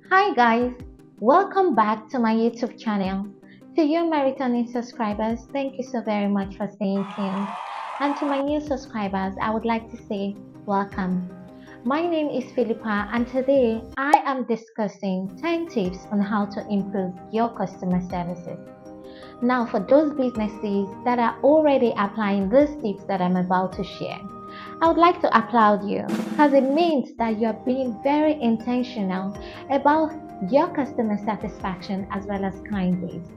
Hi guys, welcome back to my YouTube channel. To you my returning subscribers, thank you so very much for staying tuned. And to my new subscribers, I would like to say welcome. My name is Philippa and today I am discussing 10 tips on how to improve your customer services. Now for those businesses that are already applying these tips that I'm about to share, I would like to applaud you because it means that you're being very intentional about your customer satisfaction as well as client base.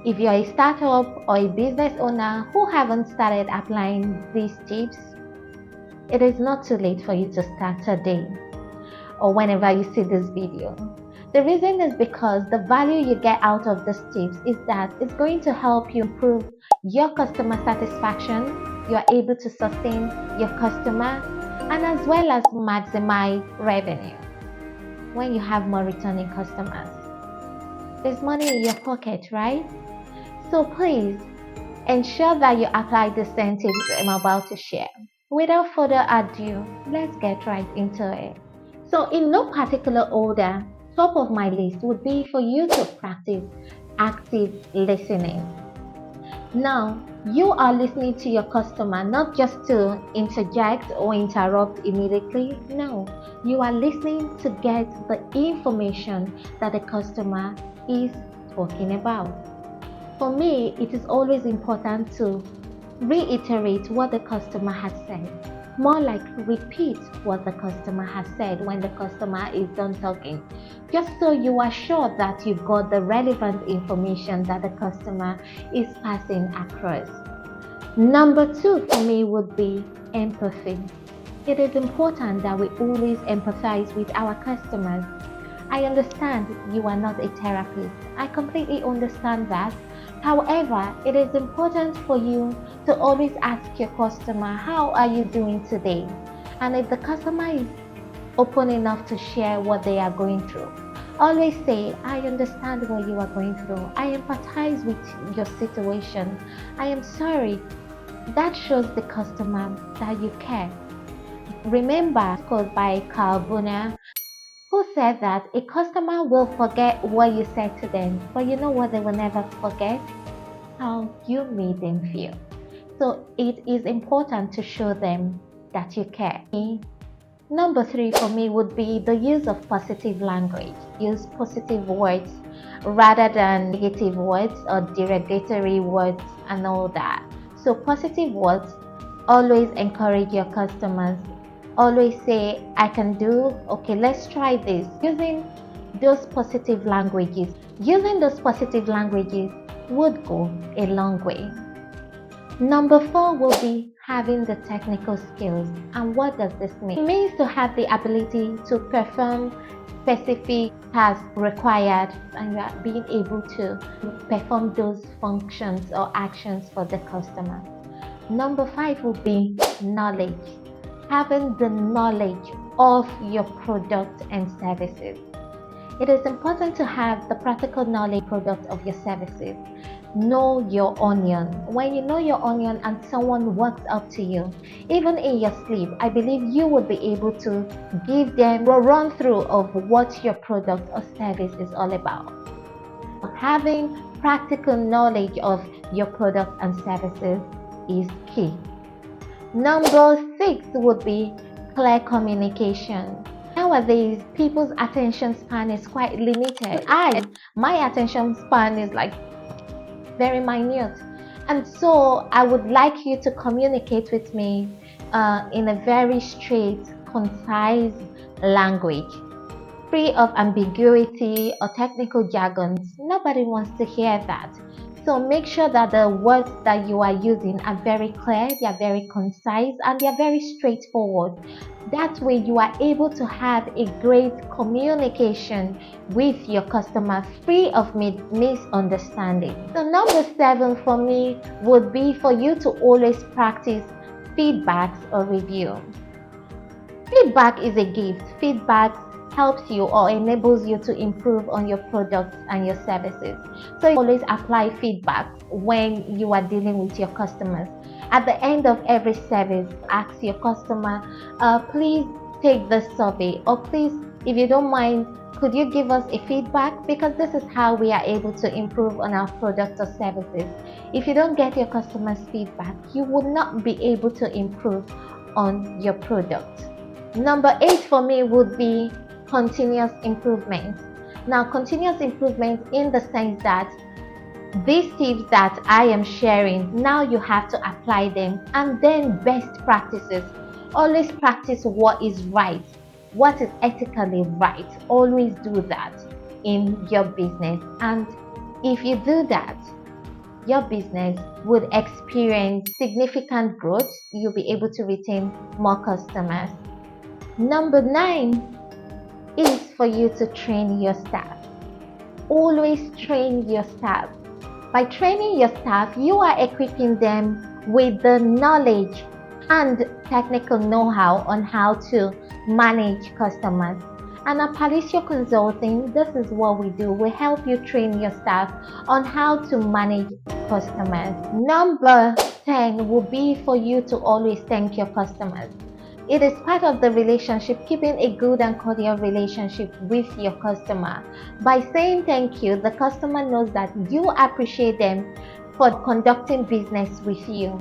If you're a startup or a business owner who haven't started applying these tips, it is not too late for you to start today or whenever you see this video. The reason is because the value you get out of these tips is that it's going to help you improve your customer satisfaction. You are able to sustain your customer and as well as maximize revenue when you have more returning customers. There's money in your pocket, right? So please ensure that you apply the 10 tips I'm about to share. Without further ado, let's get right into it. So in no particular order, top of my list would be for you to practice active listening. Now, you are listening to your customer not just to interject or interrupt immediately. No, you are listening to get the information that the customer is talking about. For me, it is always important to reiterate what the customer has said. More like repeat what the customer has said when the customer is done talking, just so you are sure that you've got the relevant information that the customer is passing across. Number two for me would be empathy. It is important that we always empathize with our customers. I understand you are not a therapist. I completely understand that. However, it is important for you to always ask your customer, how are you doing today? And if the customer is open enough to share what they are going through, always say, I understand what you are going through. I empathize with your situation. I am sorry. That shows the customer that you care. Remember, quote by Carl Bunner, who said that a customer will forget what you said to them, but you know what they will never forget? How you made them feel. So it is important to show them that you care. Number three for me would be the use of positive language. Use positive words rather than negative words or derogatory words and all that. So positive words, always encourage your customers. Always say, I can do, okay, let's try this. Using those positive languages. Using those positive languages would go a long way. Number four will be having the technical skills. And what does this mean? It means to have the ability to perform specific tasks required and you are being able to perform those functions or actions for the customer. Number five will be knowledge. Having the knowledge of your product and services. It is important to have the practical knowledge product of your services. Know your onion. When you know your onion and someone walks up to you, even in your sleep, I believe you would be able to give them a run through of what your product or service is all about. Having practical knowledge of your product and services is key. Number six would be clear communication. Nowadays, people's attention span is quite limited. My attention span is like very minute. And so I would like you to communicate with me in a very straight, concise language, free of ambiguity or technical jargons. Nobody wants to hear that. So make sure that the words that you are using are very clear, they are very concise, and they are very straightforward. That way you are able to have a great communication with your customer free of misunderstanding. So number seven for me would be for you to always practice feedbacks or review. Feedback is a gift. Feedback helps you or enables you to improve on your products and your services. So you always apply feedback when you are dealing with your customers. At the end of every service, ask your customer, please take this survey or please if you don't mind, could you give us a feedback? Because this is how we are able to improve on our products or services. If you don't get your customers' feedback, you will not be able to improve on your product. Number 8 for me would be continuous improvement. Now, continuous improvement in the sense that these tips that I am sharing, now you have to apply them. And then best practices. Always practice what is right, what is ethically right. Always do that in your business. And if you do that, your business would experience significant growth. You'll be able to retain more customers. Number 9 is for you to train your staff. Always train your staff. By training your staff, you are equipping them with the knowledge and technical know-how on how to manage customers. And at Palacio Consulting, this is what we do. We help you train your staff on how to manage customers. Number 10 will be for you to always thank your customers. It is part of the relationship, keeping a good and cordial relationship with your customer. By saying thank you, the customer knows that you appreciate them for conducting business with you.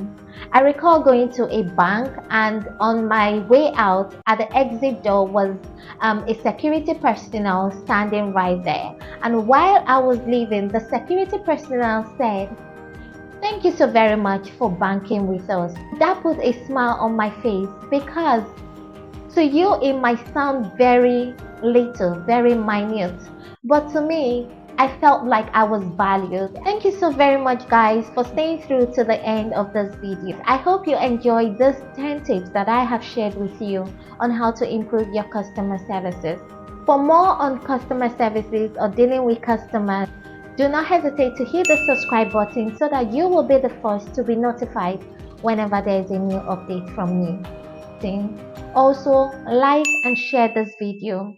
I recall going to a bank, and on my way out at the exit door was a security personnel standing right there. And while I was leaving, the security personnel said, "Thank you so very much for banking with us." That put a smile on my face, because to you it might sound very little, very minute, but to me, I felt like I was valued. Thank you so very much, guys, for staying through to the end of this video. I hope you enjoyed these 10 tips that I have shared with you on how to improve your customer services. For more on customer services or dealing with customers, do not hesitate to hit the subscribe button so that you will be the first to be notified whenever there is a new update from me. Also, like and share this video.